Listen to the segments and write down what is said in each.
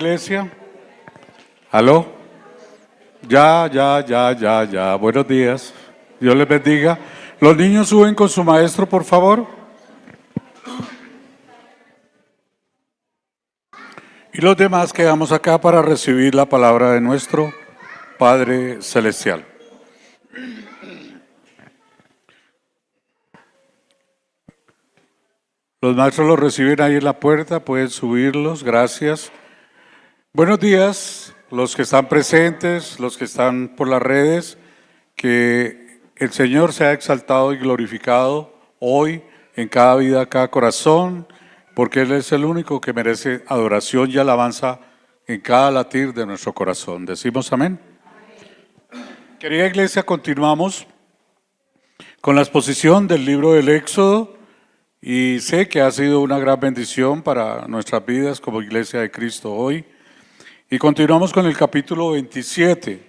Iglesia, aló, ya. Buenos días, Dios les bendiga. Los niños suben con su maestro, por favor. Y los demás quedamos acá para recibir la palabra de nuestro Padre Celestial. Los maestros los reciben ahí en la puerta, pueden subirlos, gracias. Buenos días, los que están presentes, los que están por las redes, que el Señor sea exaltado y glorificado hoy en cada vida, cada corazón, porque Él es el único que merece adoración y alabanza en cada latir de nuestro corazón. ¿Decimos amén? Querida iglesia, continuamos con la exposición del libro del Éxodo y sé que ha sido una gran bendición para nuestras vidas como iglesia de Cristo hoy. Y continuamos con el capítulo 27.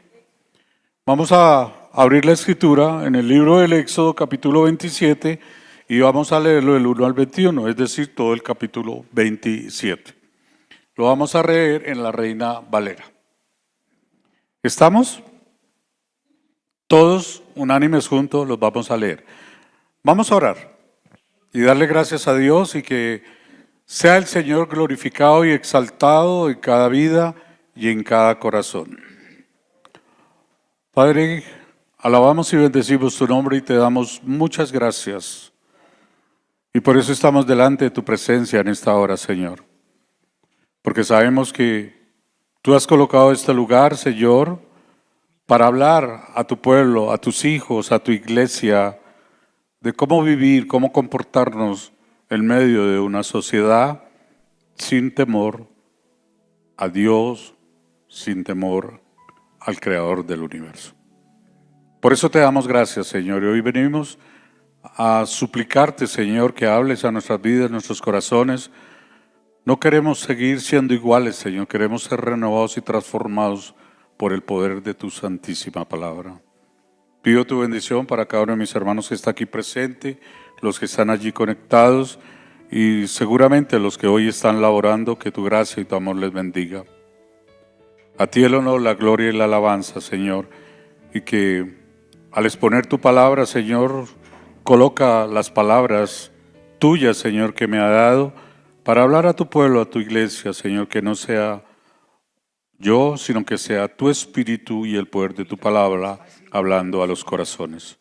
Vamos a abrir la escritura en el libro del Éxodo, capítulo 27, y vamos a leerlo del 1 al 21, es decir, todo el capítulo 27. Lo vamos a leer en la Reina Valera. ¿Estamos? Todos unánimes juntos los vamos a leer. Vamos a orar y darle gracias a Dios y que sea el Señor glorificado y exaltado en cada vida y en cada corazón. Padre, alabamos y bendecimos tu nombre y te damos muchas gracias. Y por eso estamos delante de tu presencia en esta hora, Señor. Porque sabemos que tú has colocado este lugar, Señor, para hablar a tu pueblo, a tus hijos, a tu iglesia, de cómo vivir, cómo comportarnos en medio de una sociedad sin temor a Dios, sin temor al Creador del universo. Por eso te damos gracias, Señor, y hoy venimos a suplicarte, Señor, que hables a nuestras vidas, nuestros corazones. No queremos seguir siendo iguales, Señor, queremos ser renovados y transformados por el poder de tu santísima palabra. Pido tu bendición para cada uno de mis hermanos que está aquí presente, los que están allí conectados y seguramente los que hoy están laborando, que tu gracia y tu amor les bendiga. A ti el honor, la gloria y la alabanza, Señor, y que al exponer tu palabra, Señor, coloca las palabras tuyas, Señor, que me ha dado para hablar a tu pueblo, a tu iglesia, Señor, que no sea yo, sino que sea tu espíritu y el poder de tu palabra hablando a los corazones.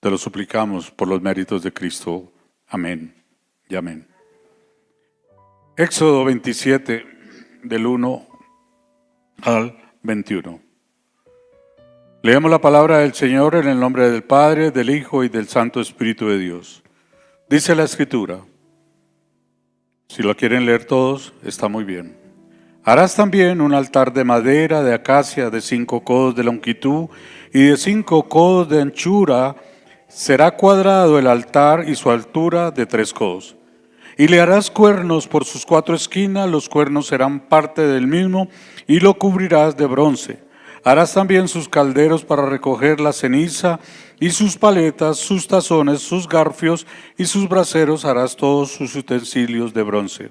Te lo suplicamos por los méritos de Cristo. Amén y amén. Éxodo 27, del 1 al 21. Leemos la palabra del Señor en el nombre del Padre, del Hijo y del Santo Espíritu de Dios. Dice la Escritura, si lo quieren leer todos, está muy bien. Harás también un altar de madera de acacia de 5 codos de longitud y de 5 codos de anchura. Será cuadrado el altar y su altura de 3 codos. Y le harás cuernos por sus 4 esquinas, los cuernos serán parte del mismo y lo cubrirás de bronce. Harás también sus calderos para recoger la ceniza y sus paletas, sus tazones, sus garfios y sus braseros, harás todos sus utensilios de bronce.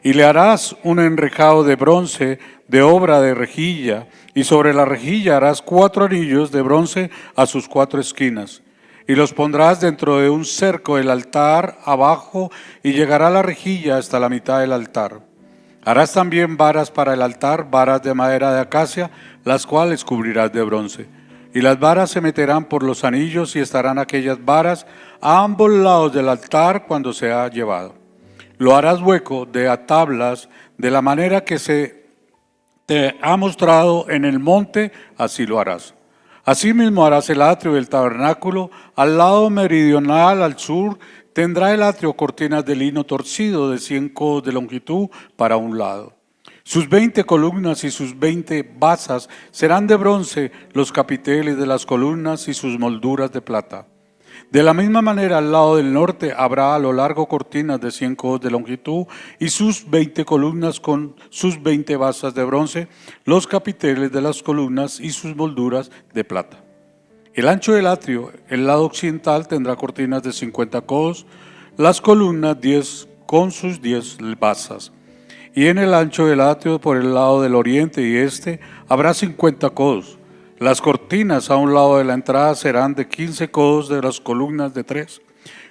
Y le harás un enrejado de bronce de obra de rejilla, y sobre la rejilla harás 4 anillos de bronce a sus 4 esquinas. Y los pondrás dentro de un cerco del altar abajo, y llegará la rejilla hasta la mitad del altar. Harás también varas para el altar, varas de madera de acacia, las cuales cubrirás de bronce. Y las varas se meterán por los anillos, y estarán aquellas varas a ambos lados del altar cuando sea llevado. Lo harás hueco de a tablas, de la manera que se te ha mostrado en el monte, así lo harás. Asimismo harás el atrio del tabernáculo. Al lado meridional, al sur, tendrá el atrio cortinas de lino torcido de 100 codos de longitud para un lado. Sus 20 columnas y sus 20 basas serán de bronce, los capiteles de las columnas y sus molduras de plata. De la misma manera, al lado del norte habrá a lo largo cortinas de 100 codos de longitud y sus 20 columnas con sus 20 basas de bronce, los capiteles de las columnas y sus molduras de plata. El ancho del atrio, el lado occidental, tendrá cortinas de 50 codos, las columnas 10 con sus 10 basas. y en el ancho del atrio por el lado del oriente y este habrá 50 codos. Las cortinas a un lado de la entrada serán de 15 codos de las columnas de 3,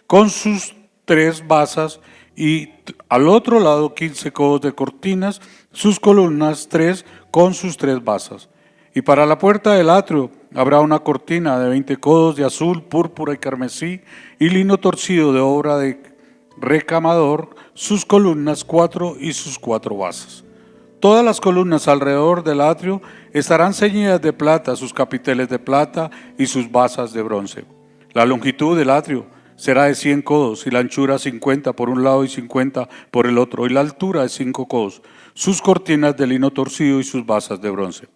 con sus 3 basas, y al otro lado 15 codos de cortinas, sus columnas 3 con sus 3 basas. Y para la puerta del atrio habrá una cortina de 20 codos de azul, púrpura y carmesí, y lino torcido de obra de recamador, sus columnas 4 y sus 4 basas. Todas las columnas alrededor del atrio estarán ceñidas de plata, sus capiteles de plata y sus basas de bronce. La longitud del atrio será de 100 codos y la anchura 50 por un lado y 50 por el otro, y la altura de 5 codos, sus cortinas de lino torcido y sus basas de bronce.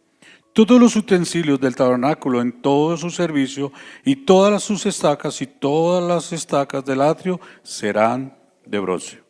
Todos los utensilios del tabernáculo en todo su servicio y todas sus estacas y todas las estacas del atrio serán de bronce.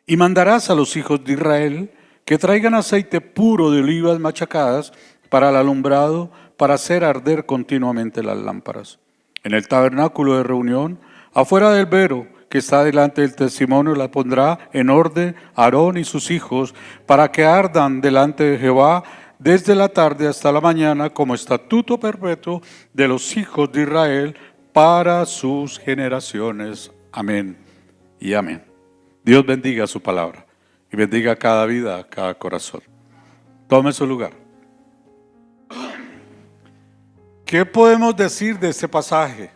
Y mandarás a los hijos de Israel que traigan aceite puro de olivas machacadas para el alumbrado, para hacer arder continuamente las lámparas. En el tabernáculo de reunión, afuera del velo que está delante del testimonio, la pondrá en orden Aarón y sus hijos, para que ardan delante de Jehová desde la tarde hasta la mañana, como estatuto perpetuo de los hijos de Israel para sus generaciones. Amén y amén. Dios bendiga su palabra y bendiga cada vida, cada corazón. Tome su lugar. ¿Qué podemos decir de este pasaje?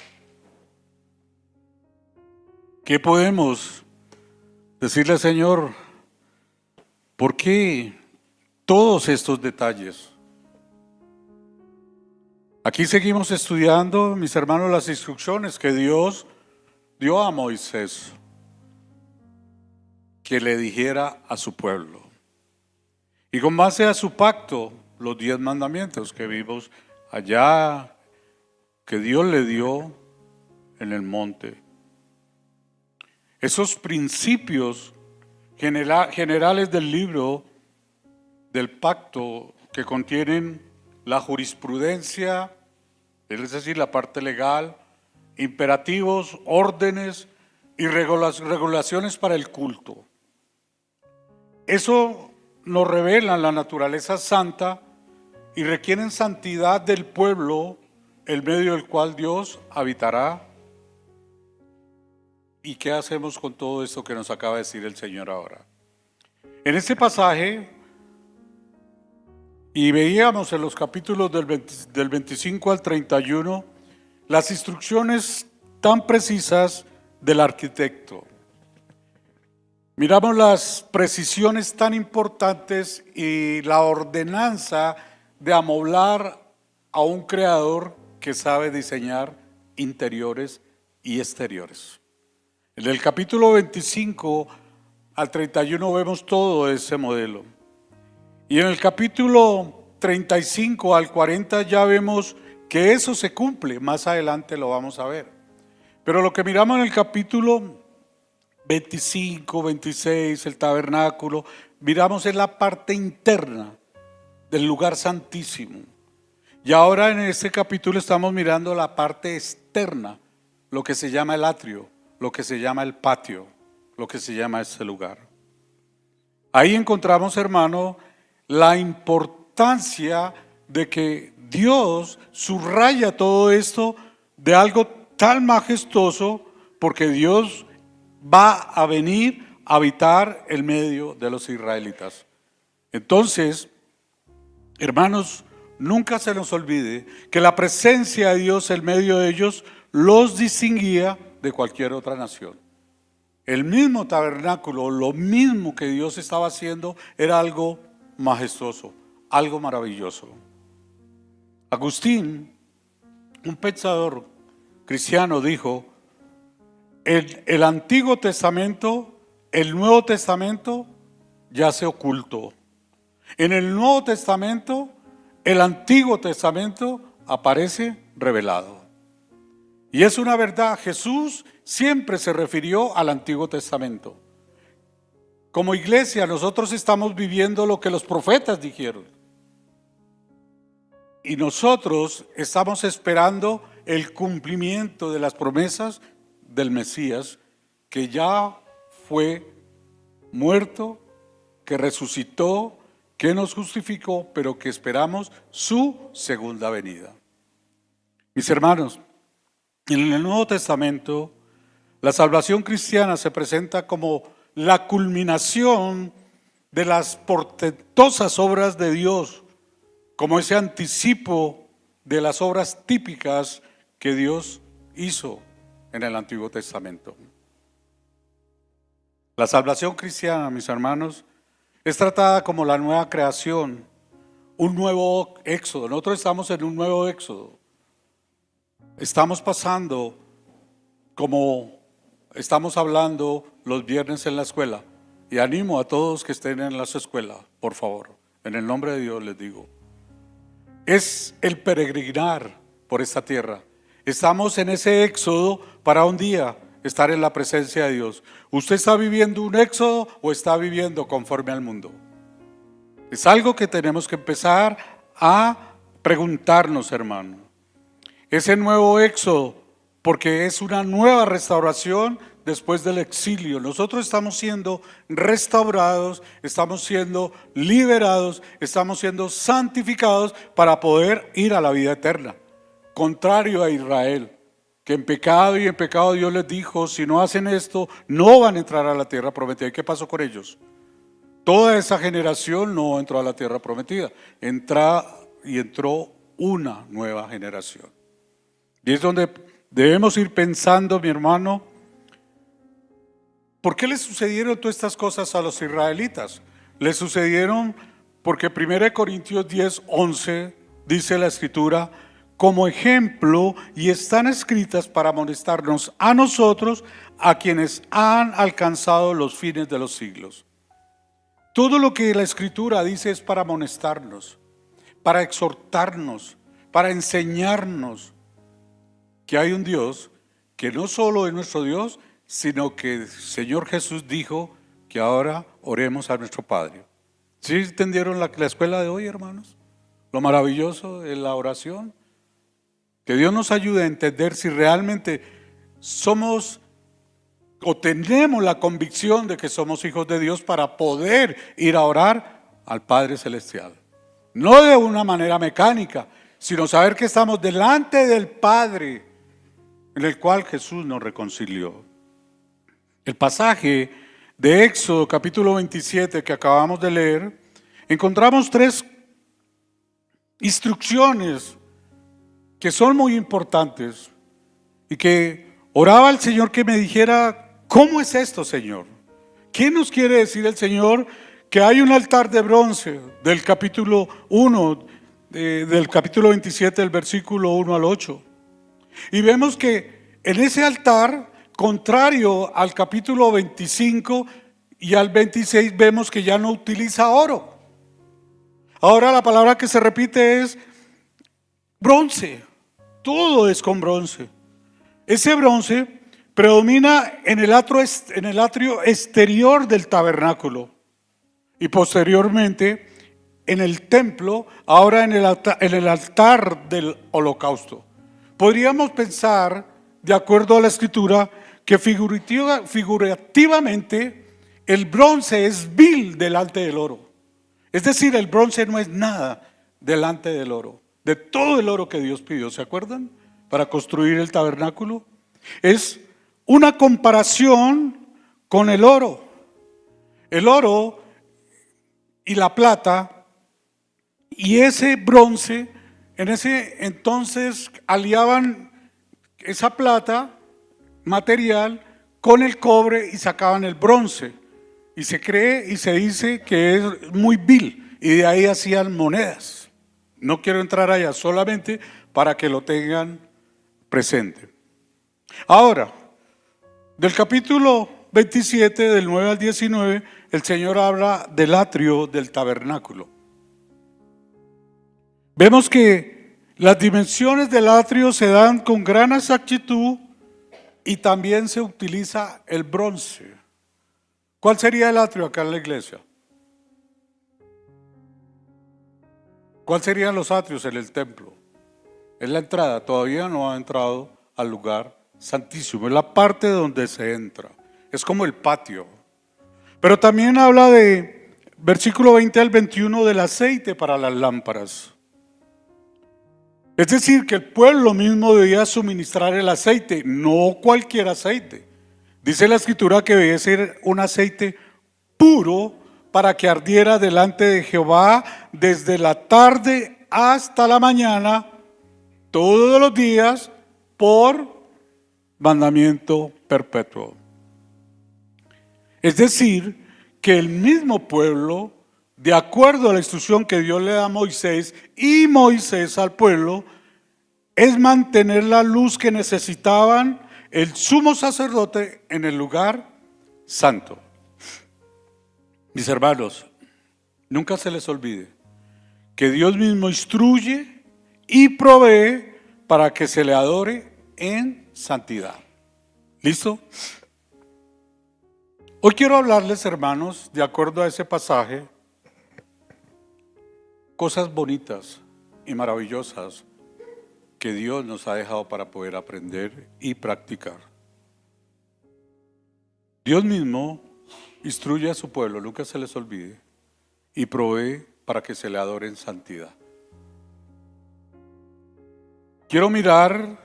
¿Qué podemos decirle, Señor? ¿Por qué todos estos detalles? Aquí seguimos estudiando, mis hermanos, las instrucciones que Dios dio a Moisés que le dijera a su pueblo. Y con base a su pacto, los 10 mandamientos que vimos allá, que Dios le dio en el monte. Esos principios generales del libro del pacto que contienen la jurisprudencia, es decir, la parte legal, imperativos, órdenes y regulaciones para el culto. Eso nos revela la naturaleza santa y requieren santidad del pueblo, el medio del cual Dios habitará. ¿Y qué hacemos con todo esto que nos acaba de decir el Señor ahora? En este pasaje, y veíamos en los capítulos del 25 al 31, las instrucciones tan precisas del arquitecto. Miramos las precisiones tan importantes y la ordenanza de amoblar a un creador que sabe diseñar interiores y exteriores. En el capítulo 25 al 31 vemos todo ese modelo. Y en el capítulo 35 al 40 ya vemos que eso se cumple. Más adelante lo vamos a ver. Pero lo que miramos en el capítulo 25, 26, el tabernáculo, miramos en la parte interna del lugar santísimo. Y ahora en este capítulo estamos mirando la parte externa, lo que se llama el atrio, lo que se llama el patio, lo que se llama este lugar. Ahí encontramos, hermano, la importancia de que Dios subraya todo esto de algo tan majestuoso, porque Dios va a venir a habitar en medio de los israelitas. Entonces, hermanos, nunca se nos olvide que la presencia de Dios en medio de ellos los distinguía de cualquier otra nación. El mismo tabernáculo, lo mismo que Dios estaba haciendo, era algo majestuoso, algo maravilloso. Agustín, un pensador cristiano, dijo: el Antiguo Testamento, el Nuevo Testamento ya se ocultó. En el Nuevo Testamento, el Antiguo Testamento aparece revelado. Y es una verdad, Jesús siempre se refirió al Antiguo Testamento. Como iglesia, nosotros estamos viviendo lo que los profetas dijeron. Y nosotros estamos esperando el cumplimiento de las promesas del Mesías, que ya fue muerto, que resucitó, que nos justificó, pero que esperamos su segunda venida. Mis hermanos, en el Nuevo Testamento, la salvación cristiana se presenta como la culminación de las portentosas obras de Dios, como ese anticipo de las obras típicas que Dios hizo en el Antiguo Testamento. La salvación cristiana, mis hermanos, es tratada como la nueva creación, un nuevo éxodo. Nosotros estamos en un nuevo éxodo. Estamos pasando, como estamos hablando los viernes en la escuela, y animo a todos que estén en las escuelas, por favor, en el nombre de Dios les digo, es el peregrinar por esta tierra. Estamos en ese éxodo para un día estar en la presencia de Dios. ¿Usted está viviendo un éxodo o está viviendo conforme al mundo? Es algo que tenemos que empezar a preguntarnos, hermano. Ese nuevo éxodo, porque es una nueva restauración después del exilio. Nosotros estamos siendo restaurados, estamos siendo liberados, estamos siendo santificados para poder ir a la vida eterna. Contrario a Israel, que en pecado y en pecado Dios les dijo, si no hacen esto, no van a entrar a la tierra prometida. ¿Y qué pasó con ellos? Toda esa generación no entró a la tierra prometida. Entró una nueva generación. Y es donde debemos ir pensando, mi hermano, ¿por qué le sucedieron todas estas cosas a los israelitas? Le sucedieron porque 1 Corintios 10:11 dice la Escritura, como ejemplo, y están escritas para amonestarnos a nosotros, a quienes han alcanzado los fines de los siglos. Todo lo que la Escritura dice es para amonestarnos, para exhortarnos, para enseñarnos que hay un Dios que no solo es nuestro Dios, sino que el Señor Jesús dijo que ahora oremos a nuestro Padre. ¿Sí entendieron la escuela de hoy, hermanos? Lo maravilloso de la oración. Que Dios nos ayude a entender si realmente somos o tenemos la convicción de que somos hijos de Dios para poder ir a orar al Padre Celestial. No de una manera mecánica, sino saber que estamos delante del Padre, en el cual Jesús nos reconcilió. El pasaje de Éxodo capítulo 27 que acabamos de leer, encontramos 3 instrucciones que son muy importantes y que oraba al Señor que me dijera, ¿cómo es esto, Señor? ¿Qué nos quiere decir el Señor? Que hay un altar de bronce del capítulo 1, del capítulo 27, del versículo 1 al 8. Y vemos que en ese altar, contrario al capítulo 25 y al 26, vemos que ya no utiliza oro. Ahora la palabra que se repite es bronce. Todo es con bronce. Ese bronce predomina en el atrio exterior del tabernáculo y posteriormente en el templo, ahora en el altar del holocausto. Podríamos pensar, de acuerdo a la Escritura, que figurativamente el bronce es vil delante del oro. Es decir, el bronce no es nada delante del oro. De todo el oro que Dios pidió, ¿se acuerdan? Para construir el tabernáculo. Es una comparación con el oro. El oro y la plata y ese bronce, en ese entonces aliaban esa plata material con el cobre y sacaban el bronce. Y se cree y se dice que es muy vil y de ahí hacían monedas. No quiero entrar allá, solamente para que lo tengan presente. Ahora, del capítulo 27, del 9 al 19, el Señor habla del atrio del tabernáculo. Vemos que las dimensiones del atrio se dan con gran exactitud y también se utiliza el bronce. ¿Cuál sería el atrio acá en la iglesia? ¿Cuáles serían los atrios en el templo? Es la entrada, todavía no ha entrado al lugar santísimo, es la parte donde se entra, es como el patio. Pero también habla de versículo 20 al 21 del aceite para las lámparas. Es decir, que el pueblo mismo debía suministrar el aceite, no cualquier aceite. Dice la Escritura que debía ser un aceite puro para que ardiera delante de Jehová desde la tarde hasta la mañana, todos los días, por mandamiento perpetuo. Es decir, que el mismo pueblo, de acuerdo a la instrucción que Dios le da a Moisés y Moisés al pueblo, es mantener la luz que necesitaban el sumo sacerdote en el lugar santo. Mis hermanos, nunca se les olvide que Dios mismo instruye y provee para que se le adore en santidad. ¿Listo? Hoy quiero hablarles, hermanos, de acuerdo a ese pasaje, cosas bonitas y maravillosas que Dios nos ha dejado para poder aprender y practicar. Dios mismo instruye a su pueblo, nunca se les olvide, y provee para que se le adore en santidad. Quiero mirar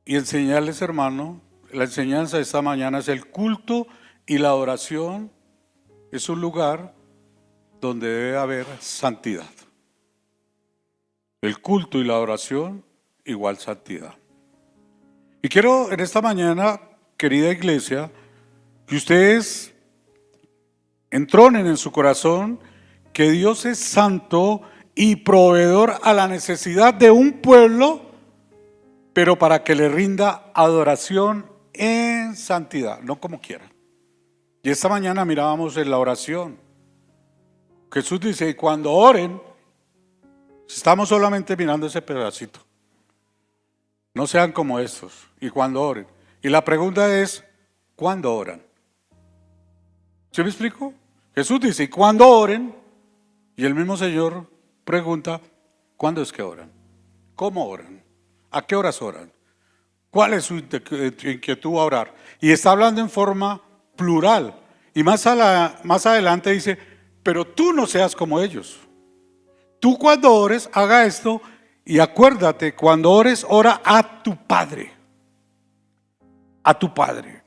y enseñarles, hermano, la enseñanza de esta mañana es el culto y la adoración es un lugar donde debe haber santidad. El culto y la adoración igual santidad. Y quiero en esta mañana, querida iglesia, que ustedes entronen en su corazón que Dios es santo y proveedor a la necesidad de un pueblo, pero para que le rinda adoración en santidad, no como quiera. Y esta mañana mirábamos en la oración. Jesús dice, y cuando oren, estamos solamente mirando ese pedacito. No sean como estos, y cuando oren. Y la pregunta es, ¿cuándo oran? ¿Sí me explico? Jesús dice, y cuando oren, y el mismo Señor pregunta, ¿cuándo es que oran? ¿Cómo oran? ¿A qué horas oran? ¿Cuál es su inquietud a orar? Y está hablando en forma plural. Y más adelante dice, pero tú no seas como ellos. Tú cuando ores, haga esto y acuérdate, cuando ores, ora a tu Padre. A tu Padre.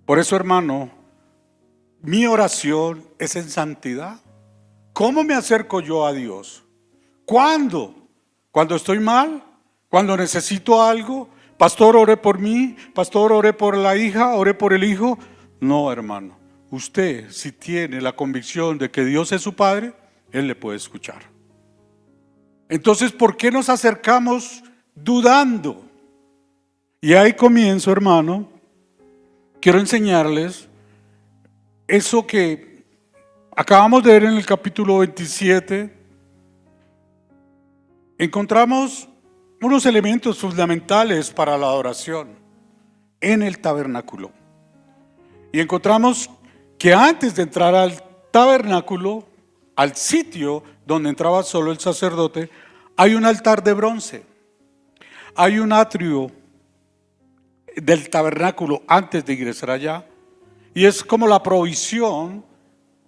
Por eso, hermano, mi oración es en santidad. ¿Cómo me acerco yo a Dios? ¿Cuándo? ¿Cuando estoy mal? ¿Cuando necesito algo? Pastor, ore por mí. Pastor, ore por la hija, ore por el hijo. No, hermano. Usted, si tiene la convicción de que Dios es su Padre, Él le puede escuchar. Entonces, ¿por qué nos acercamos dudando? Y ahí comienzo, hermano. Quiero enseñarles eso que acabamos de ver en el capítulo 27. Encontramos unos elementos fundamentales para la adoración en el tabernáculo. Y encontramos que antes de entrar al tabernáculo, al sitio donde entraba solo el sacerdote, hay un altar de bronce. Hay un atrio del tabernáculo antes de ingresar allá, y es como la provisión,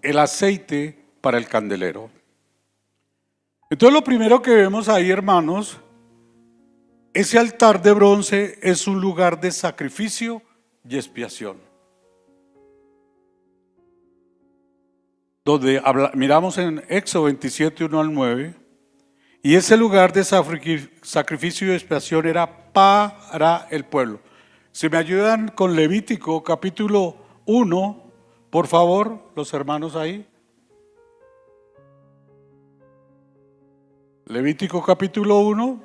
el aceite para el candelero. Entonces lo primero que vemos ahí, hermanos, ese altar de bronce es un lugar de sacrificio y expiación. Donde miramos en Éxodo 27, 1 al 9, y ese lugar de sacrificio y expiación era para el pueblo. Si me ayudan con Levítico capítulo 1, por favor, los hermanos ahí. Levítico capítulo 1,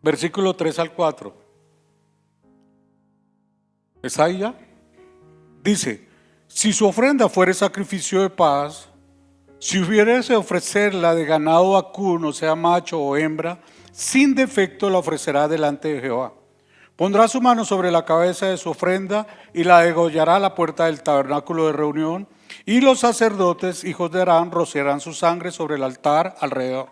versículo 3 al 4. ¿Es ahí ya? Dice, si su ofrenda fuere sacrificio de paz, si hubiese ofrecerla de ganado vacuno, sea macho o hembra, sin defecto la ofrecerá delante de Jehová. Pondrá su mano sobre la cabeza de su ofrenda y la degollará a la puerta del tabernáculo de reunión, y los sacerdotes, hijos de Aarón, rociarán su sangre sobre el altar alrededor.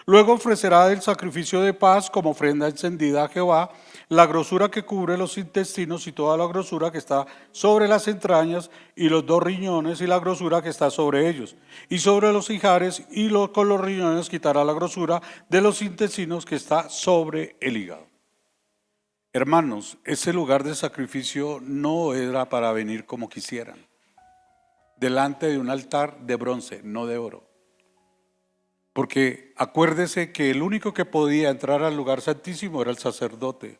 Luego ofrecerá del sacrificio de paz como ofrenda encendida a Jehová, la grosura que cubre los intestinos y toda la grosura que está sobre las entrañas y los 2 riñones y la grosura que está sobre ellos. Y sobre los ijares y con los riñones quitará la grosura de los intestinos que está sobre el hígado. Hermanos, ese lugar de sacrificio no era para venir como quisieran, delante de un altar de bronce, no de oro. Porque acuérdese que el único que podía entrar al lugar santísimo era el sacerdote.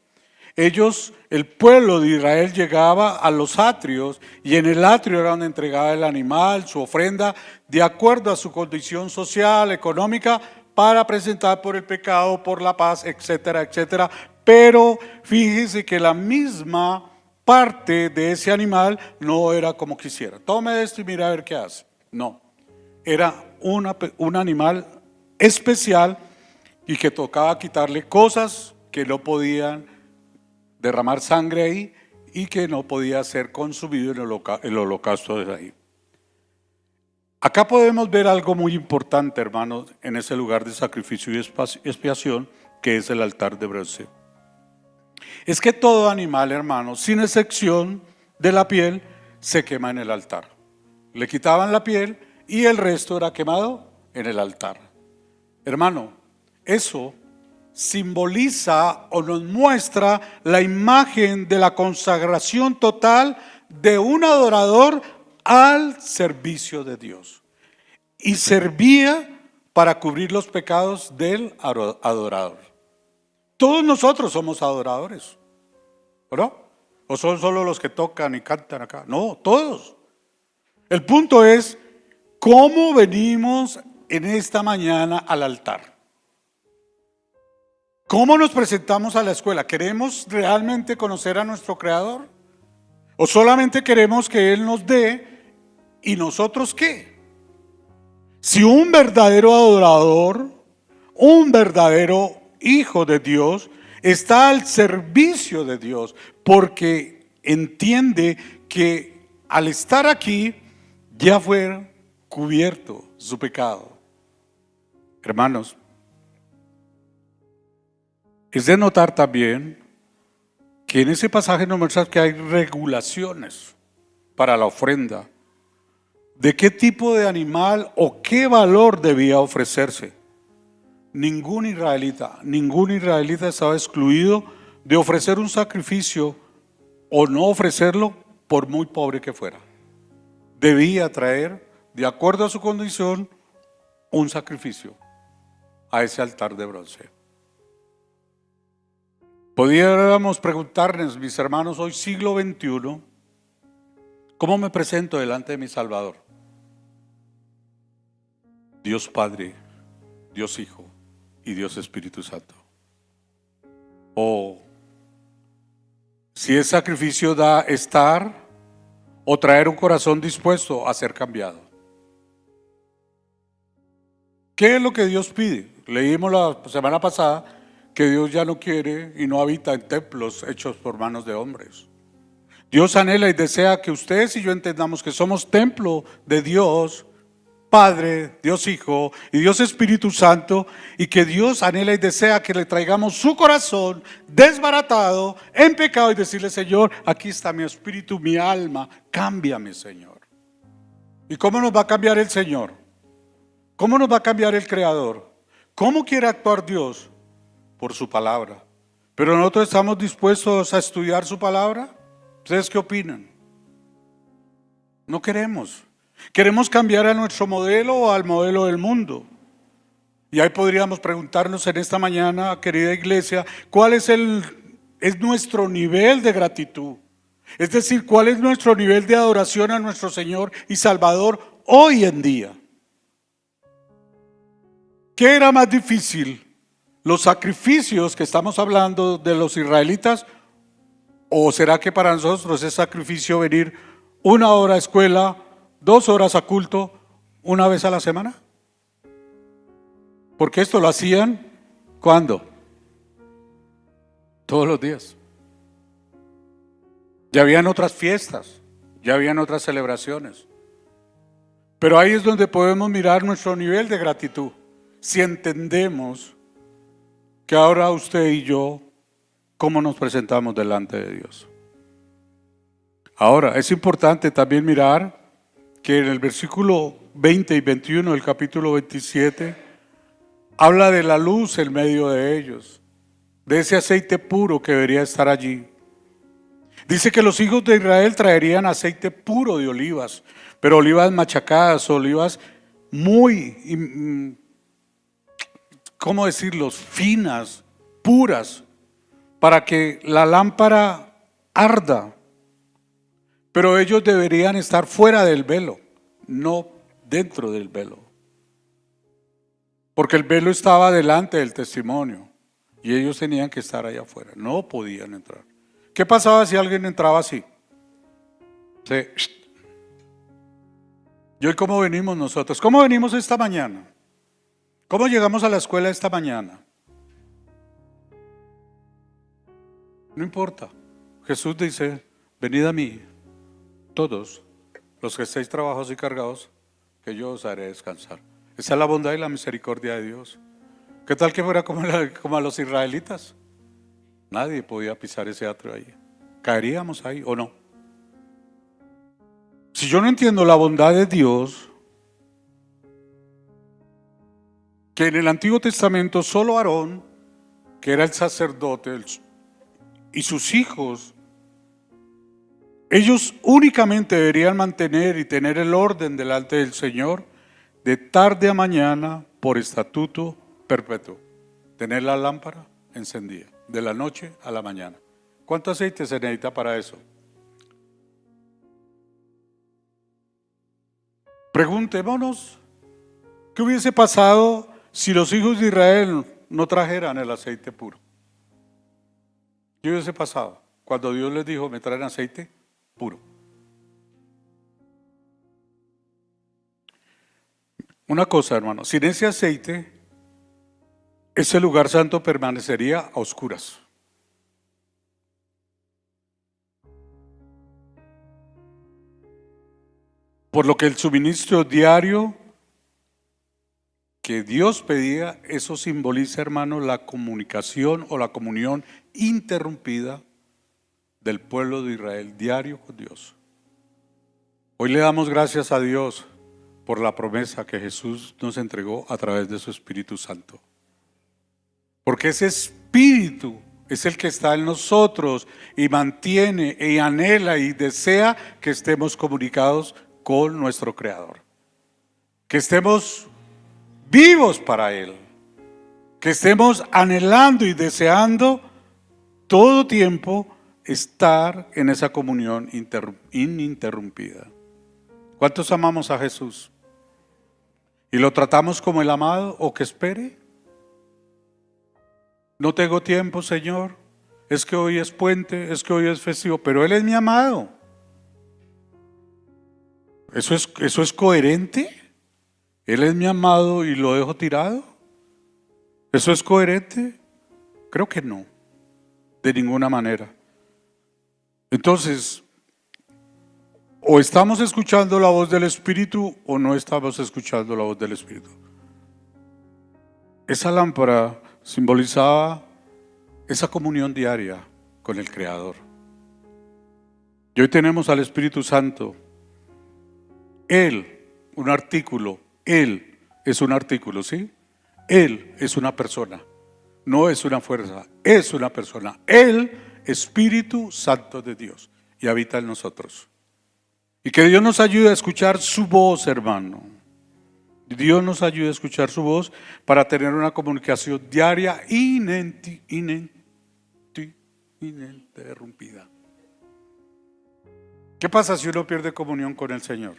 Ellos, el pueblo de Israel, llegaba a los atrios y en el atrio era donde entregaba el animal, su ofrenda, de acuerdo a su condición social, económica, para presentar por el pecado, por la paz, etcétera, etcétera. Pero fíjese que la misma parte de ese animal no era como quisiera. Tome esto y mira a ver qué hace. No, era un animal especial y que tocaba quitarle cosas que no podían derramar sangre ahí y que no podía ser consumido en el holocausto de ahí. Acá podemos ver algo muy importante, hermanos, en ese lugar de sacrificio y expiación que es el altar de bronce. Es que todo animal, hermanos, sin excepción de la piel, se quema en el altar. Le quitaban la piel y el resto era quemado en el altar. Hermano, eso simboliza o nos muestra la imagen de la consagración total de un adorador al servicio de Dios. Y servía para cubrir los pecados del adorador. Todos nosotros somos adoradores, ¿no? ¿O son solo los que tocan y cantan acá? No, todos. El punto es cómo venimos en esta mañana al altar. ¿Cómo nos presentamos a la escuela? ¿Queremos realmente conocer a nuestro Creador? ¿O solamente queremos que Él nos dé y nosotros qué? Si un verdadero adorador, un verdadero hijo de Dios, está al servicio de Dios, porque entiende que al estar aquí ya fue cubierto su pecado. Hermanos, es de notar también que en ese pasaje nos muestra que hay regulaciones para la ofrenda. ¿De qué tipo de animal o qué valor debía ofrecerse? Ningún israelita estaba excluido de ofrecer un sacrificio o no ofrecerlo por muy pobre que fuera. Debía traer, de acuerdo a su condición, un sacrificio a ese altar de bronce. Podríamos preguntarnos, mis hermanos, hoy siglo XXI, ¿cómo me presento delante de mi Salvador? Dios Padre, Dios Hijo y Dios Espíritu Santo. O si es sacrificio da estar o traer un corazón dispuesto a ser cambiado. ¿Qué es lo que Dios pide? Leímos la semana pasada que Dios ya no quiere y no habita en templos hechos por manos de hombres. Dios anhela y desea que ustedes y yo entendamos que somos templo de Dios Padre, Dios Hijo y Dios Espíritu Santo, y que Dios anhela y desea que le traigamos su corazón desbaratado en pecado y decirle: Señor, aquí está mi espíritu, mi alma, cámbiame, Señor. ¿Y cómo nos va a cambiar el Señor? ¿Cómo nos va a cambiar el Creador? ¿Cómo quiere actuar Dios? Por su palabra. Pero nosotros estamos dispuestos a estudiar su palabra. ¿Ustedes qué opinan? No queremos. Queremos cambiar a nuestro modelo o al modelo del mundo. Y ahí podríamos preguntarnos en esta mañana, querida iglesia, ¿cuál es nuestro nivel de gratitud? Es decir, ¿cuál es nuestro nivel de adoración a nuestro Señor y Salvador hoy en día? ¿Qué era más difícil? ¿Los sacrificios que estamos hablando de los israelitas? ¿O será que para nosotros es sacrificio venir 1 hora a escuela, 2 horas a culto, 1 vez a la semana? Porque esto lo hacían, ¿cuándo? Todos los días. Ya habían otras fiestas, ya habían otras celebraciones. Pero ahí es donde podemos mirar nuestro nivel de gratitud. si entendemos que ahora usted y yo, ¿cómo nos presentamos delante de Dios? Ahora, es importante también mirar que en el versículo 20 y 21 del capítulo 27, habla de la luz en medio de ellos, de ese aceite puro que debería estar allí. Dice que los hijos de Israel traerían aceite puro de olivas, pero olivas machacadas, olivas muy, ¿cómo decirlo?, finas, puras, para que la lámpara arda. Pero ellos deberían estar fuera del velo, no dentro del velo. Porque el velo estaba delante del testimonio y ellos tenían que estar allá afuera, no podían entrar. ¿Qué pasaba si alguien entraba así? ¿Y hoy cómo venimos nosotros? ¿Cómo venimos esta mañana? ¿Cómo llegamos a la escuela esta mañana? No importa. Jesús dice, venid a mí, todos los que estéis trabajados y cargados, que yo os haré descansar. Esa es la bondad y la misericordia de Dios. ¿Qué tal que fuera como a los israelitas? Nadie podía pisar ese atrio ahí. ¿Caeríamos ahí o no? Si yo no entiendo la bondad de Dios, que en el Antiguo Testamento solo Aarón, que era el sacerdote, y sus hijos, ellos únicamente deberían mantener y tener el orden delante del Señor de tarde a mañana por estatuto perpetuo. Tener la lámpara encendida, de la noche a la mañana. ¿Cuánto aceite se necesita para eso? Preguntémonos, ¿qué hubiese pasado si los hijos de Israel no trajeran el aceite puro? ¿Qué hubiese pasado cuando Dios les dijo, me traen aceite puro? Una cosa, hermano, sin ese aceite, ese lugar santo permanecería a oscuras. Por lo que el suministro diario que Dios pedía, eso simboliza, hermano, la comunicación o la comunión interrumpida del pueblo de Israel, diario con Dios. Hoy le damos gracias a Dios por la promesa que Jesús nos entregó a través de su Espíritu Santo. Porque ese Espíritu es el que está en nosotros y mantiene y anhela y desea que estemos comunicados con nuestro Creador. Que estemos vivos para Él. Que estemos anhelando y deseando todo tiempo estar en esa comunión ininterrumpida. ¿Cuántos amamos a Jesús? ¿Y lo tratamos como el amado o que espere? No tengo tiempo, Señor. Es que hoy es puente, es que hoy es festivo, pero Él es mi amado. ¿Eso es coherente? ¿Él es mi amado y lo dejo tirado? ¿Eso es coherente? Creo que no, de ninguna manera. Entonces, o estamos escuchando la voz del Espíritu o no estamos escuchando la voz del Espíritu. Esa lámpara simbolizaba esa comunión diaria con el Creador. Y hoy tenemos al Espíritu Santo. Él, un artículo, Él es un artículo, ¿sí? Él es una persona, no es una fuerza, es una persona. Él, Espíritu Santo de Dios, y habita en nosotros. Y que Dios nos ayude a escuchar su voz, hermano. Dios nos ayude a escuchar su voz para tener una comunicación diaria ininterrumpida. ¿Qué pasa si uno pierde comunión con el Señor?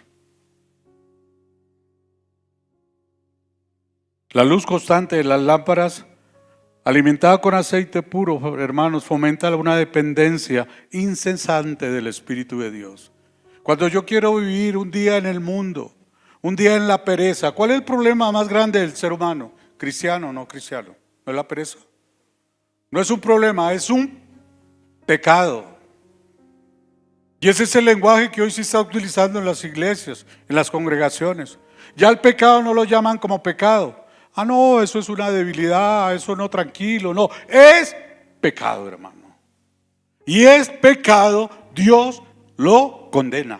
La luz constante de las lámparas, alimentada con aceite puro, hermanos, fomenta una dependencia incesante del Espíritu de Dios. Cuando yo quiero vivir un día en el mundo, un día en la pereza, ¿cuál es el problema más grande del ser humano? ¿Cristiano o no cristiano? ¿No es la pereza? No es un problema, es un pecado. Y ese es el lenguaje que hoy se está utilizando en las iglesias, en las congregaciones. Ya el pecado no lo llaman como pecado. Ah, no, eso es una debilidad, eso no, tranquilo, no. Es pecado, hermano. Y es pecado, Dios lo condena.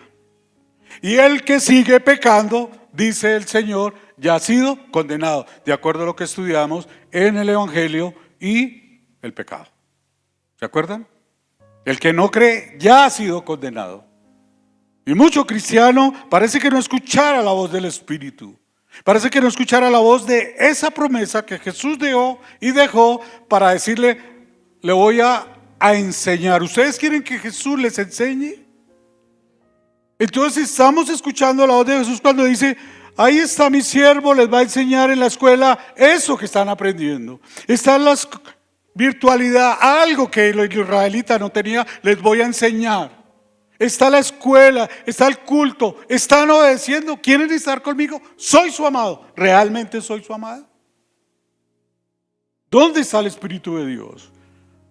Y el que sigue pecando, dice el Señor, ya ha sido condenado, de acuerdo a lo que estudiamos en el Evangelio y el pecado. ¿Se acuerdan? El que no cree ya ha sido condenado. Y mucho cristiano parece que no escuchara la voz del Espíritu. Parece que no escuchara la voz de esa promesa que Jesús dio y dejó para decirle, le voy a enseñar. ¿Ustedes quieren que Jesús les enseñe? Entonces estamos escuchando la voz de Jesús cuando dice, ahí está mi siervo, les va a enseñar en la escuela eso que están aprendiendo. Está en la virtualidad, algo que los israelitas no tenían, les voy a enseñar. Está la escuela, está el culto, están obedeciendo, ¿quieren estar conmigo? Soy su amado, ¿realmente soy su amado? ¿Dónde está el Espíritu de Dios?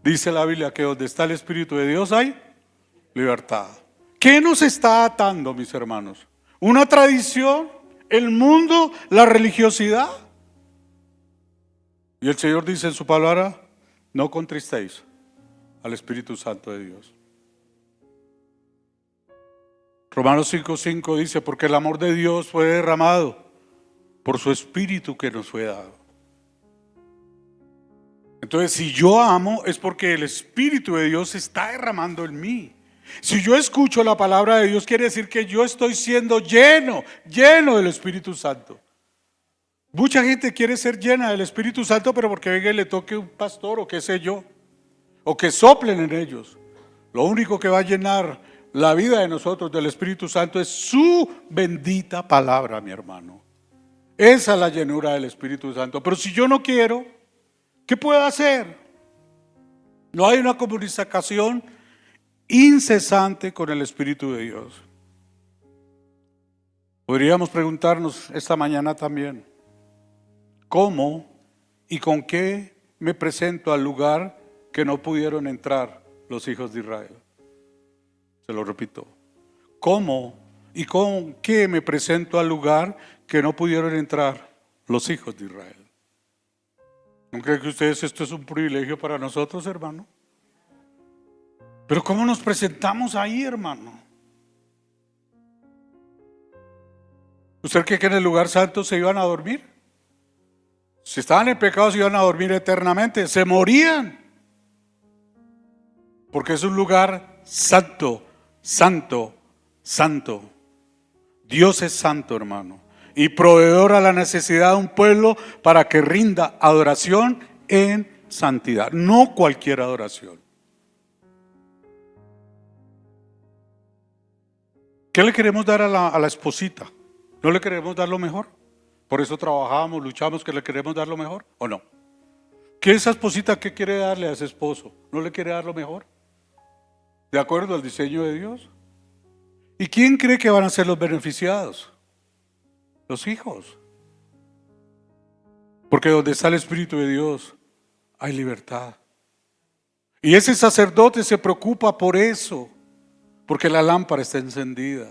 Dice la Biblia que donde está el Espíritu de Dios hay libertad. ¿Qué nos está atando, mis hermanos? ¿Una tradición? ¿El mundo? ¿La religiosidad? Y el Señor dice en su palabra, no contristéis al Espíritu Santo de Dios. Romanos 5:5 dice, porque el amor de Dios fue derramado por su Espíritu que nos fue dado. Entonces, si yo amo es porque el Espíritu de Dios se está derramando en mí. Si yo escucho la palabra de Dios, quiere decir que yo estoy siendo lleno del Espíritu Santo. Mucha gente quiere ser llena del Espíritu Santo, pero porque venga y le toque un pastor o qué sé yo, o que soplen en ellos. Lo único que va a llenar la vida de nosotros del Espíritu Santo es su bendita palabra, mi hermano. Esa es la llenura del Espíritu Santo. Pero si yo no quiero, ¿qué puedo hacer? No hay una comunicación incesante con el Espíritu de Dios. Podríamos preguntarnos esta mañana también, ¿cómo y con qué me presento al lugar que no pudieron entrar los hijos de Israel? Se lo repito, ¿cómo y con qué me presento al lugar que no pudieron entrar los hijos de Israel? ¿No creen que ustedes esto es un privilegio para nosotros, hermano? Pero ¿cómo nos presentamos ahí, hermano? ¿Usted cree que en el lugar santo se iban a dormir? Si estaban en pecado se iban a dormir eternamente, se morían. Porque es un lugar santo, santo, santo. Dios es santo, hermano, y proveedor a la necesidad de un pueblo para que rinda adoración en santidad, no cualquier adoración. ¿Qué le queremos dar a la esposita? ¿No le queremos dar lo mejor? Por eso trabajamos, luchamos, que le queremos dar lo mejor, ¿o no? ¿Qué esa esposita qué quiere darle a ese esposo? ¿No le quiere dar lo mejor? ¿De acuerdo al diseño de Dios? ¿Y quién cree que van a ser los beneficiados? Los hijos. Porque donde está el Espíritu de Dios hay libertad. Y ese sacerdote se preocupa por eso, porque la lámpara está encendida.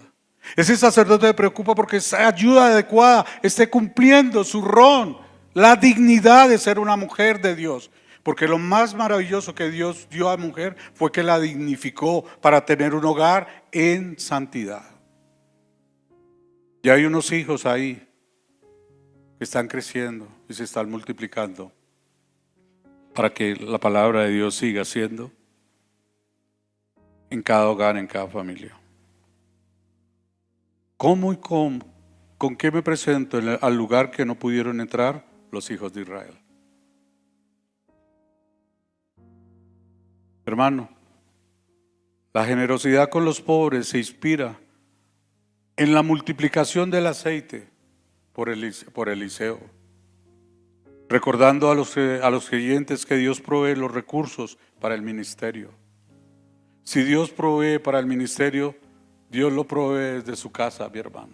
Ese sacerdote se preocupa porque esa ayuda adecuada esté cumpliendo su rol, la dignidad de ser una mujer de Dios. Porque lo más maravilloso que Dios dio a la mujer fue que la dignificó para tener un hogar en santidad. Y hay unos hijos ahí que están creciendo y se están multiplicando para que la palabra de Dios siga siendo en cada hogar, en cada familia. ¿Cómo y con qué me presento al lugar que no pudieron entrar los hijos de Israel? Hermano, la generosidad con los pobres se inspira en la multiplicación del aceite por Eliseo, recordando a los creyentes que Dios provee los recursos para el ministerio. Si Dios provee para el ministerio, Dios lo provee desde su casa, mi hermano.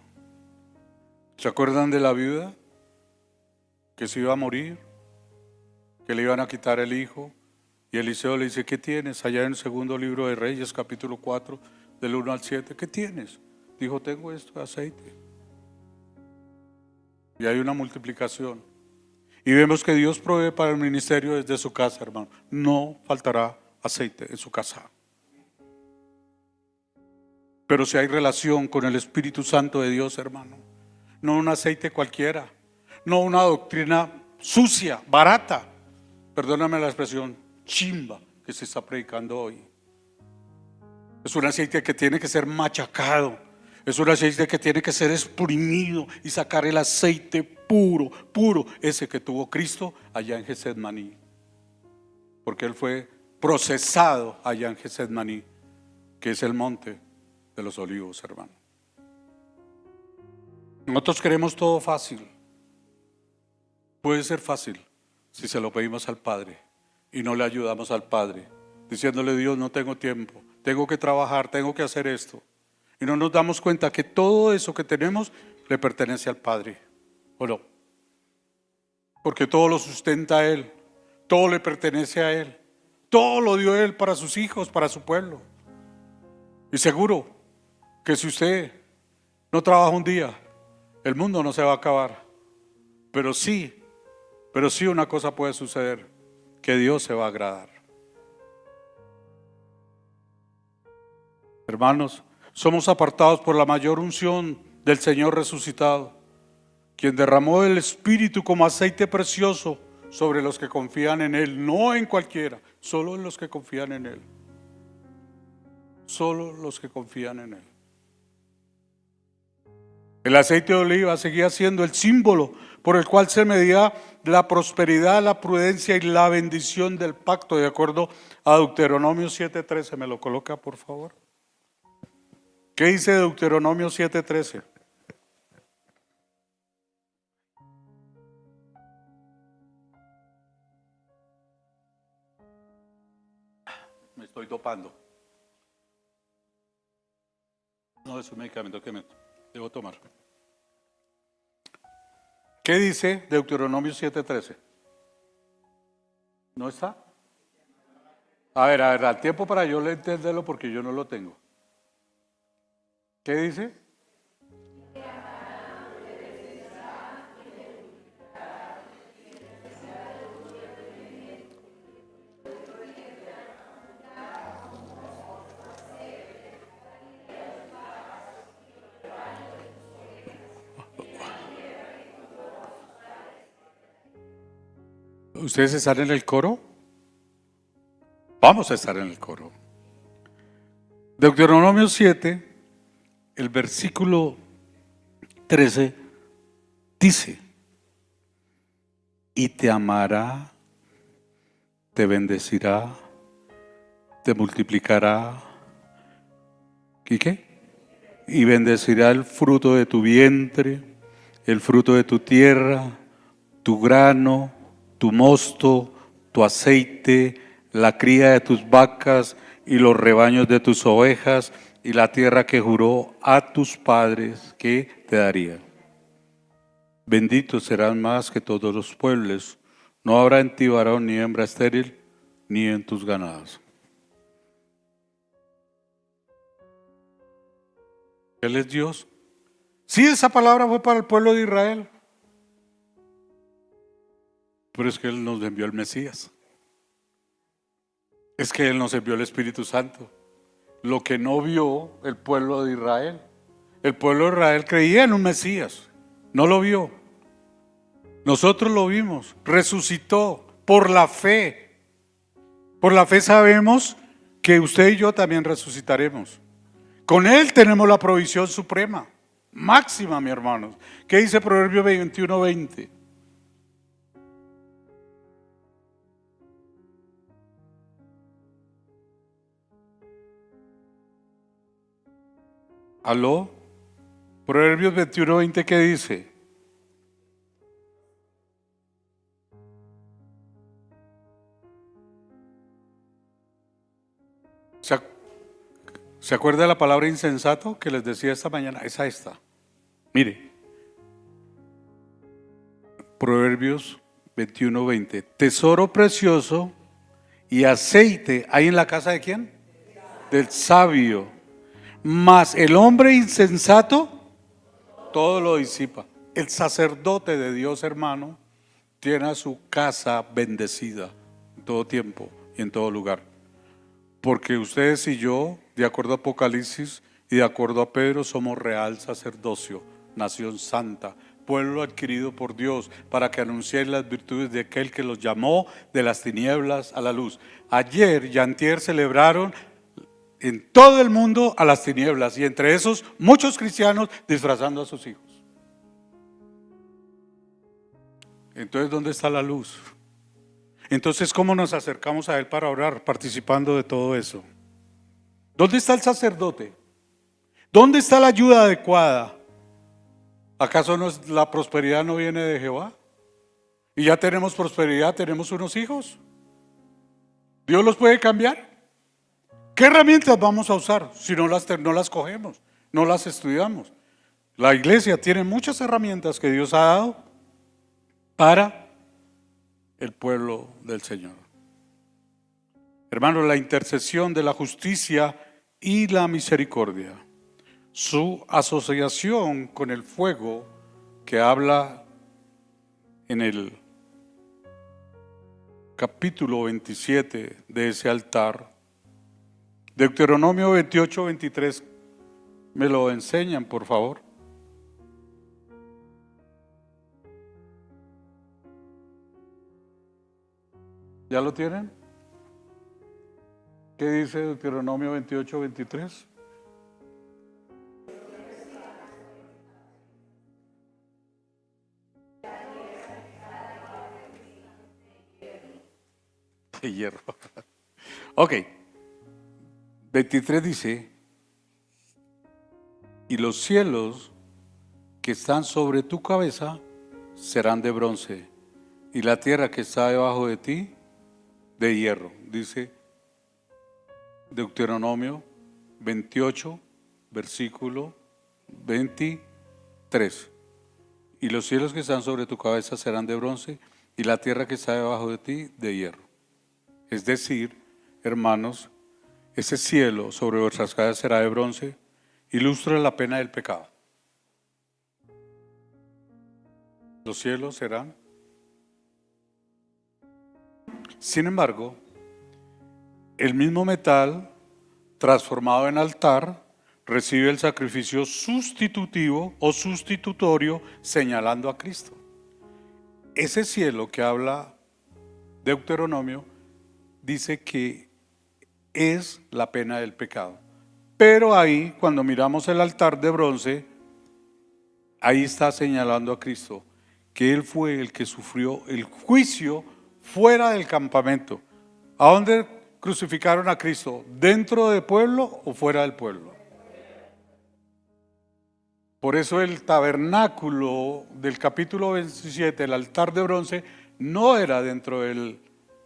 ¿Se acuerdan de la viuda que se iba a morir? Que le iban a quitar el hijo. Y Eliseo le dice, ¿qué tienes? Allá en el segundo libro de Reyes, capítulo 4, del 1 al 7, ¿qué tienes? Dijo, tengo esto de aceite. Y hay una multiplicación. Y vemos que Dios provee para el ministerio desde su casa, hermano. No faltará aceite en su casa. Pero si hay relación con el Espíritu Santo de Dios, hermano, no un aceite cualquiera, no una doctrina sucia, barata, perdóname la expresión, chimba, que se está predicando hoy. Es un aceite que tiene que ser machacado, es un aceite que tiene que ser exprimido y sacar el aceite puro, puro, ese que tuvo Cristo allá en Getsemaní, porque Él fue procesado allá en Getsemaní, que es el monte de los olivos, hermano. Nosotros queremos todo fácil. Puede ser fácil si se lo pedimos al Padre y no le ayudamos al Padre, diciéndole: Dios, no tengo tiempo, tengo que trabajar, tengo que hacer esto. Y no nos damos cuenta que todo eso que tenemos le pertenece al Padre, ¿o no? Porque todo lo sustenta a Él, todo le pertenece a Él, todo lo dio Él para sus hijos, para su pueblo. Y seguro que si usted no trabaja un día, el mundo no se va a acabar. Pero sí una cosa puede suceder, que Dios se va a agradar. Hermanos, somos apartados por la mayor unción del Señor resucitado, quien derramó el Espíritu como aceite precioso sobre los que confían en Él, no en cualquiera, solo en los que confían en Él. Solo los que confían en Él. El aceite de oliva seguía siendo el símbolo por el cual se medía la prosperidad, la prudencia y la bendición del pacto, de acuerdo a Deuteronomio 7:13. ¿Me lo coloca, por favor? ¿Qué dice Deuteronomio 7:13? Me estoy dopando. No es un medicamento que me debo tomar. ¿Qué dice Deuteronomio 7:13? ¿No está? A ver, al tiempo para yo entenderlo porque yo no lo tengo. ¿Qué dice? ¿Ustedes están en el coro? Vamos a estar en el coro. Deuteronomio 7, el versículo 13 dice: y te amará, te bendecirá, te multiplicará. ¿Y qué? Y bendecirá el fruto de tu vientre, el fruto de tu tierra, tu grano, tu mosto, tu aceite, la cría de tus vacas y los rebaños de tus ovejas, y la tierra que juró a tus padres que te daría. Benditos serán más que todos los pueblos, no habrá en ti varón ni hembra estéril, ni en tus ganados. Él es Dios. Sí, esa palabra fue para el pueblo de Israel, pero es que Él nos envió el Mesías. Es que Él nos envió el Espíritu Santo. Lo que no vio el pueblo de Israel. El pueblo de Israel creía en un Mesías, no lo vio. Nosotros lo vimos, resucitó por la fe. Por la fe sabemos que usted y yo también resucitaremos. Con Él tenemos la provisión suprema, máxima, mi hermanos. ¿Qué dice Proverbios 21:20? ¿Aló? Proverbios 21:20, ¿qué dice? ¿Se acuerda de la palabra insensato que les decía esta mañana? Es esta. Mire, Proverbios 21:20. Tesoro precioso y aceite hay en la casa ¿de quién? Del sabio. Mas el hombre insensato todo lo disipa. El sacerdote de Dios, hermano, tiene su casa bendecida en todo tiempo y en todo lugar. Porque ustedes y yo, de acuerdo a Apocalipsis y de acuerdo a Pedro, somos real sacerdocio, nación santa, pueblo adquirido por Dios, para que anunciéis las virtudes de aquel que los llamó de las tinieblas a la luz. Ayer y antier celebraron en todo el mundo a las tinieblas, y entre esos muchos cristianos disfrazando a sus hijos. Entonces, ¿dónde está la luz? Entonces, ¿cómo nos acercamos a Él para orar? Participando de todo eso. ¿Dónde está el sacerdote? ¿Dónde está la ayuda adecuada? ¿Acaso la prosperidad no viene de Jehová? Y ya tenemos prosperidad, tenemos unos hijos. ¿Dios los puede cambiar? ¿Qué herramientas vamos a usar si no las cogemos, no las estudiamos? La iglesia tiene muchas herramientas que Dios ha dado para el pueblo del Señor. Hermanos, la intercesión de la justicia y la misericordia, su asociación con el fuego que habla en el capítulo 27 de ese altar. Deuteronomio 28, 23, me lo enseñan, por favor. ¿Ya lo tienen? ¿Qué dice Deuteronomio 28, 23? De hierro. Ok. 23 dice: y los cielos que están sobre tu cabeza serán de bronce, y la tierra que está debajo de ti de hierro. Dice Deuteronomio 28, versículo 23. Y los cielos que están sobre tu cabeza serán de bronce, y la tierra que está debajo de ti de hierro. Es decir, hermanos, ese cielo sobre vuestras cabezas será de bronce, ilustra la pena del pecado. Los cielos serán. Sin embargo, el mismo metal transformado en altar recibe el sacrificio sustitutivo o sustitutorio señalando a Cristo. Ese cielo que habla Deuteronomio dice que es la pena del pecado. Pero ahí, cuando miramos el altar de bronce, ahí está señalando a Cristo, que Él fue el que sufrió el juicio fuera del campamento. ¿A dónde crucificaron a Cristo? ¿Dentro del pueblo o fuera del pueblo? Por eso el tabernáculo del capítulo 27, el altar de bronce, no era dentro del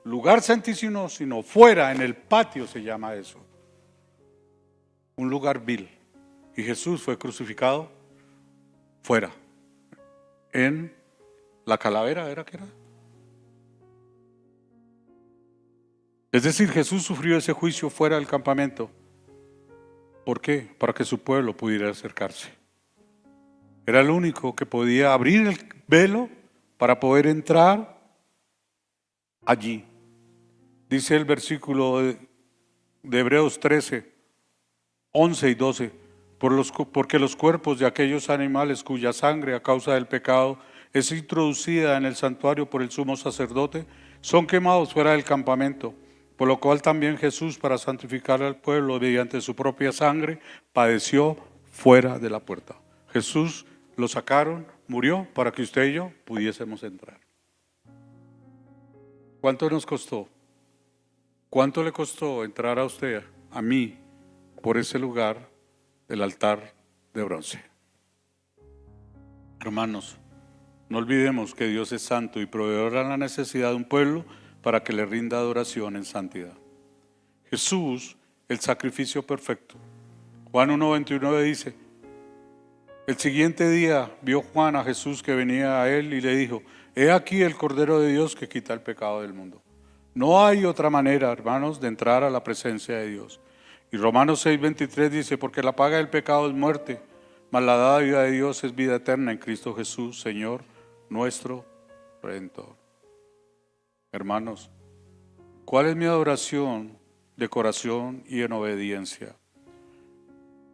lugar santísimo, sino fuera, en el patio se llama eso. Un lugar vil. Y Jesús fue crucificado fuera, en la calavera, ¿era que era? Es decir, Jesús sufrió ese juicio fuera del campamento. ¿Por qué? Para que su pueblo pudiera acercarse. Era el único que podía abrir el velo para poder entrar allí. Dice el versículo de Hebreos 13, 11 y 12, porque los cuerpos de aquellos animales cuya sangre a causa del pecado es introducida en el santuario por el sumo sacerdote, son quemados fuera del campamento, por lo cual también Jesús, para santificar al pueblo mediante su propia sangre, padeció fuera de la puerta. Jesús lo sacaron, murió para que usted y yo pudiésemos entrar. ¿Cuánto nos costó? ¿Cuánto le costó entrar a usted, a mí, por ese lugar del altar de bronce? Hermanos, no olvidemos que Dios es santo y proveedor a la necesidad de un pueblo para que le rinda adoración en santidad. Jesús, el sacrificio perfecto. Juan 1:29 dice: el siguiente día vio Juan a Jesús que venía a él y le dijo: he aquí el Cordero de Dios que quita el pecado del mundo. No hay otra manera, hermanos, de entrar a la presencia de Dios. Y Romanos 6:23 dice: porque la paga del pecado es muerte, mas la dádiva de Dios es vida eterna en Cristo Jesús, Señor nuestro Redentor. Hermanos, ¿cuál es mi adoración de corazón y en obediencia?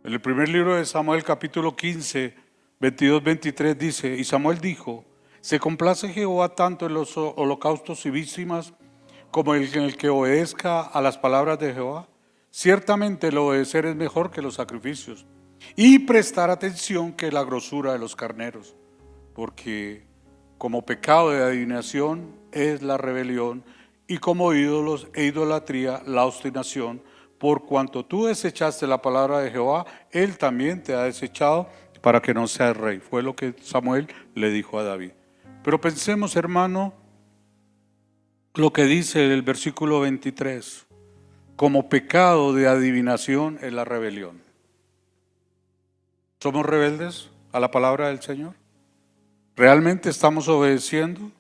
En el primer libro de Samuel, capítulo 15, 22-23 dice: y Samuel dijo: ¿se complace Jehová tanto en los holocaustos y víctimas como en el que obedezca a las palabras de Jehová? Ciertamente el obedecer es mejor que los sacrificios, y prestar atención que la grosura de los carneros, porque como pecado de adivinación es la rebelión, y como ídolos e idolatría la obstinación. Por cuanto tú desechaste la palabra de Jehová, Él también te ha desechado para que no seas rey. Fue lo que Samuel le dijo a David. Pero pensemos, hermano, lo que dice el versículo 23. Como pecado de adivinación es la rebelión. ¿Somos rebeldes a la palabra del Señor? ¿Realmente estamos obedeciendo?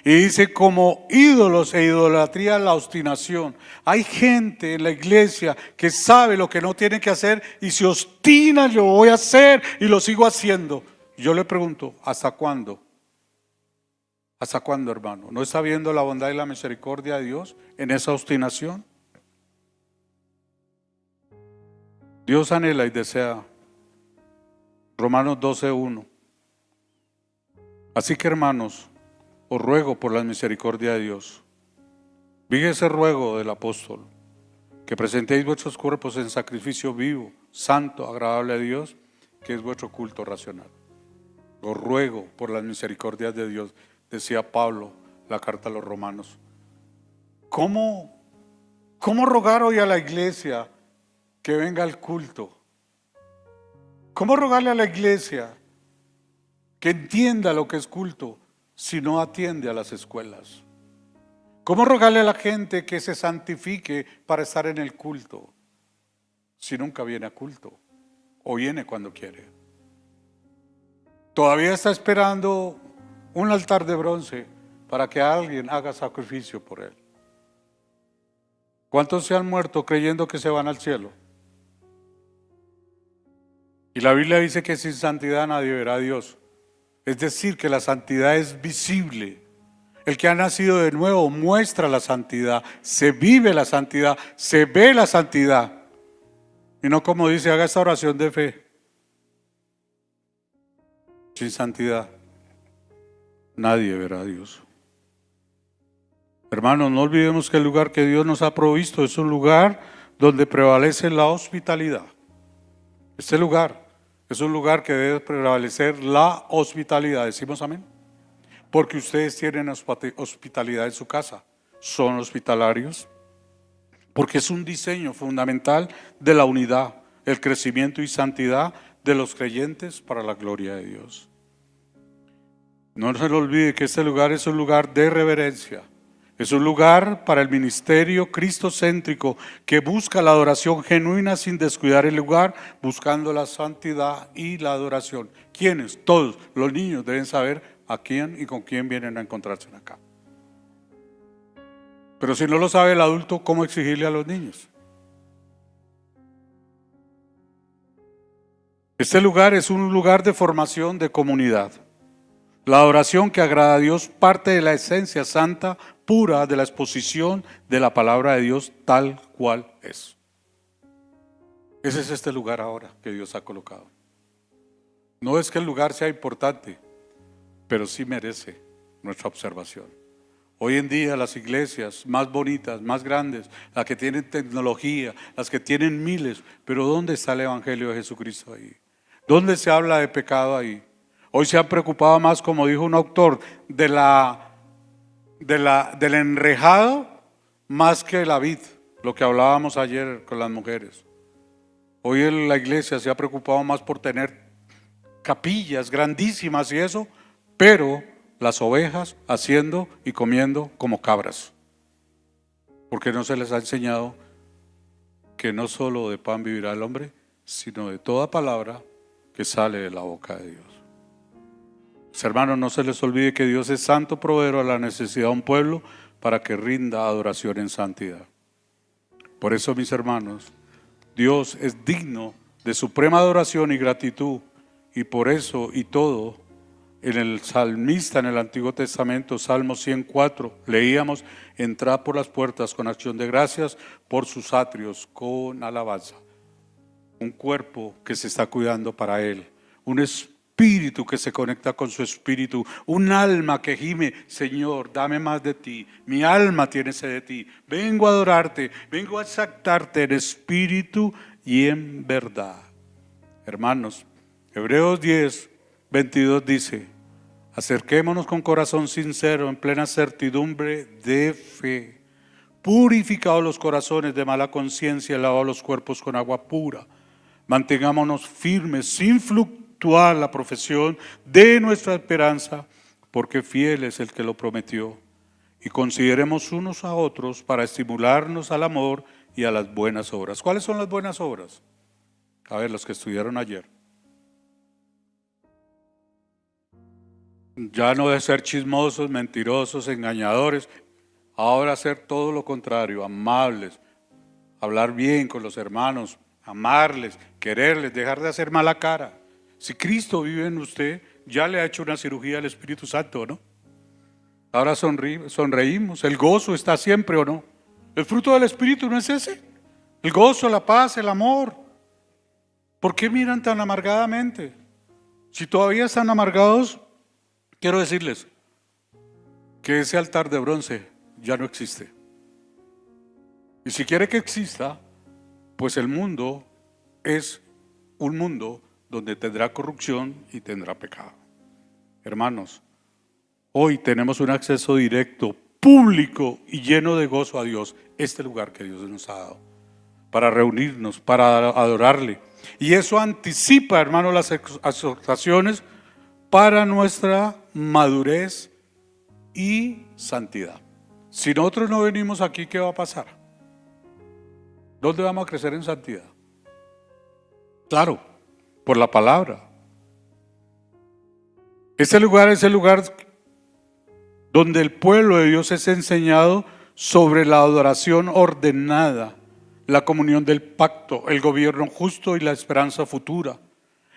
Y dice: como ídolos e idolatría la obstinación. Hay gente en la iglesia que sabe lo que no tiene que hacer y se obstina: lo voy a hacer y lo sigo haciendo. Yo le pregunto: ¿hasta cuándo? ¿Hasta cuándo, hermano? ¿No está viendo la bondad y la misericordia de Dios en esa obstinación? Dios anhela y desea. Romanos 12:1. Así que, hermanos, os ruego por la misericordia de Dios, vi ese ruego del apóstol, que presentéis vuestros cuerpos en sacrificio vivo, santo, agradable a Dios, que es vuestro culto racional. Os ruego por las misericordias de Dios, decía Pablo, la carta a los romanos. ¿Cómo rogar hoy a la iglesia que venga al culto? ¿Cómo rogarle a la iglesia que entienda lo que es culto si no atiende a las escuelas? ¿Cómo rogarle a la gente que se santifique para estar en el culto si nunca viene a culto o viene cuando quiere? Todavía está esperando un altar de bronce para que alguien haga sacrificio por él. ¿Cuántos se han muerto creyendo que se van al cielo? Y la Biblia dice que sin santidad nadie verá a Dios. Es decir, que la santidad es visible. El que ha nacido de nuevo muestra la santidad, se vive la santidad, se ve la santidad. Y no como dice: haga esta oración de fe. Sin santidad nadie verá a Dios. Hermanos, no olvidemos que el lugar que Dios nos ha provisto es un lugar donde prevalece la hospitalidad. Este lugar es un lugar que debe prevalecer la hospitalidad. ¿Decimos amén? Porque ustedes tienen hospitalidad en su casa. Son hospitalarios. Porque es un diseño fundamental de la unidad, el crecimiento y santidad de los creyentes para la gloria de Dios. No se le olvide que este lugar es un lugar de reverencia. Es un lugar para el ministerio cristocéntrico que busca la adoración genuina sin descuidar el lugar, buscando la santidad y la adoración. ¿Quiénes? Todos los niños deben saber a quién y con quién vienen a encontrarse acá. Pero si no lo sabe el adulto, ¿cómo exigirle a los niños? Este lugar es un lugar de formación de comunidad. La adoración que agrada a Dios parte de la esencia santa, pura de la exposición de la palabra de Dios tal cual es. Ese es este lugar ahora que Dios ha colocado. No es que el lugar sea importante, pero sí merece nuestra observación. Hoy en día las iglesias más bonitas, más grandes, las que tienen tecnología, las que tienen miles, pero ¿dónde está el evangelio de Jesucristo ahí? ¿Dónde se habla de pecado ahí? Hoy se han preocupado más, como dijo un autor, del enrejado más que la vid, lo que hablábamos ayer con las mujeres. Hoy en la iglesia se ha preocupado más por tener capillas grandísimas y eso, pero las ovejas haciendo y comiendo como cabras, porque no se les ha enseñado que no solo de pan vivirá el hombre, sino de toda palabra que sale de la boca de Dios. Mis hermanos, no se les olvide que Dios es santo proveedor a la necesidad de un pueblo para que rinda adoración en santidad. Por eso, mis hermanos, Dios es digno de suprema adoración y gratitud, y por eso y todo En el salmista en el Antiguo Testamento, Salmo 104, leíamos: entrad por las puertas con acción de gracias, por sus atrios con alabanza. Un cuerpo que se está cuidando para Él, un espíritu que se conecta con su espíritu, un alma que gime: Señor, dame más de ti, mi alma tiene sed de ti, vengo a adorarte, vengo a exaltarte en espíritu y en verdad. Hermanos, Hebreos 10, 22 dice: acerquémonos con corazón sincero, en plena certidumbre de fe, purificados los corazones de mala conciencia, lavados los cuerpos con agua pura. Mantengámonos firmes, sin fluctuar la profesión de nuestra esperanza, porque fiel es el que lo prometió. Y consideremos unos a otros para estimularnos al amor y a las buenas obras. ¿Cuáles son las buenas obras? A ver, los que estudiaron ayer. Ya no de ser chismosos, mentirosos, engañadores, ahora hacer todo lo contrario, amables, hablar bien con los hermanos, amarles, quererles, dejar de hacer mala cara. Si Cristo vive en usted, ya le ha hecho una cirugía al Espíritu Santo, ¿no? Ahora sonreímos, el gozo está siempre, ¿o no? El fruto del Espíritu no es ese, el gozo, la paz, el amor. ¿Por qué miran tan amargadamente? Si todavía están amargados, quiero decirles que ese altar de bronce ya no existe. Y si quiere que exista, pues el mundo es un mundo donde tendrá corrupción y tendrá pecado. Hermanos, hoy tenemos un acceso directo, público y lleno de gozo a Dios, este lugar que Dios nos ha dado, para reunirnos, para adorarle. Y eso anticipa, hermanos, las exhortaciones para nuestra madurez y santidad. Si nosotros no venimos aquí, ¿qué va a pasar? ¿Dónde vamos a crecer en santidad? Claro, por la palabra. Este lugar es el lugar donde el pueblo de Dios es enseñado sobre la adoración ordenada, la comunión del pacto, el gobierno justo y la esperanza futura.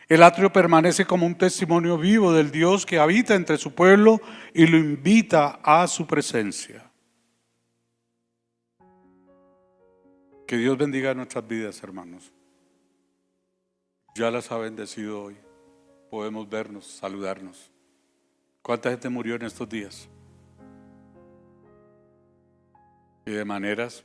El atrio permanece como un testimonio vivo del Dios que habita entre su pueblo y lo invita a su presencia. Que Dios bendiga nuestras vidas, hermanos. Ya las ha bendecido hoy. Podemos vernos, saludarnos. ¿Cuánta gente murió en estos días? Y de maneras